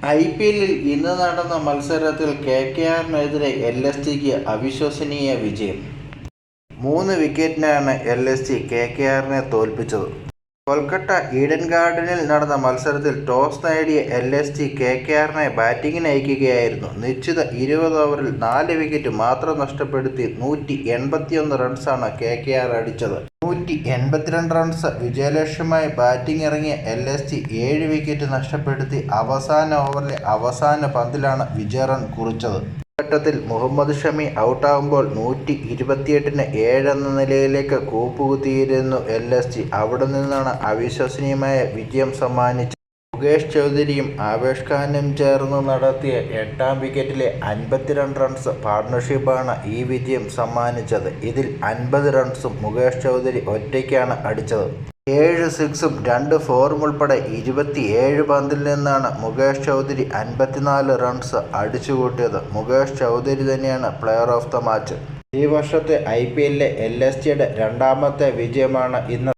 IPL-ൽ ഇന്ന് നടന്ന മത്സരത്തിൽ KKR-നെതിരെ LSGക്ക് അവിശ്വസനീയ വിജയം. 3 വിക്കറ്റിനാണ് LSG KKR-നെ തോൽപ്പിച്ചത്. കൊൽക്കത്ത ഈഡൻ ഗാർഡനിൽ നടന്ന മത്സരത്തിൽ ടോസ് നേടിയ LSG KKR-നെ ബാറ്റിംഗിനയക്കുകയായിരുന്നു. നിശ്ചിത 20 ഓവറിൽ 4 വിക്കറ്റ് മാത്രം നഷ്ടപ്പെടുത്തി 181 റൺസാണ് KKR അടിച്ചത്. 182 റൺസ് വിജയലക്ഷ്യമായി ബാറ്റിംഗിനിറങ്ങിയ LSG 7 വിക്കറ്റ് നഷ്ടപ്പെടുത്തി അവസാന ഓവറിലെ അവസാന പന്തിലാണ് വിജയറൺ കുറിച്ചത്. ഘട്ടത്തിൽ മുഹമ്മദ് ഷമി ഔട്ടാകുമ്പോൾ 128-ന് 7 എന്ന നിലയിലേക്ക് കൂപ്പുകുത്തിയിരുന്നു LSG. അവിടെ നിന്നാണ് അവിശ്വസനീയമായ വിജയം സമ്മാനിച്ചത്. മുകേഷ് ചൗധരിയും ആവേശ് ഖാനും ചേർന്ന് നടത്തിയ 8-ാം വിക്കറ്റിലെ 52 റൺസ് പാർട്ണർഷിപ്പാണ് ഈ വിജയം സമ്മാനിച്ചത്. ഇതിൽ 50 റൺസും മുകേഷ് ചൗധരി ഒറ്റയ്ക്കാണ് അടിച്ചത്. 7 സിക്സും 2 ഫോറും ഉൾപ്പെടെ 27 പന്തിൽ നിന്നാണ് മുകേഷ് ചൗധരി 54 റൺസ് അടിച്ചുകൂട്ടിയത്. മുകേഷ് ചൗധരി തന്നെയാണ് പ്ലെയർ ഓഫ് ദ മാച്ച്. ഈ വർഷത്തെ IPL-ലെ LSGയുടെ 2ാമത്തെ വിജയമാണ് ഇന്ന്.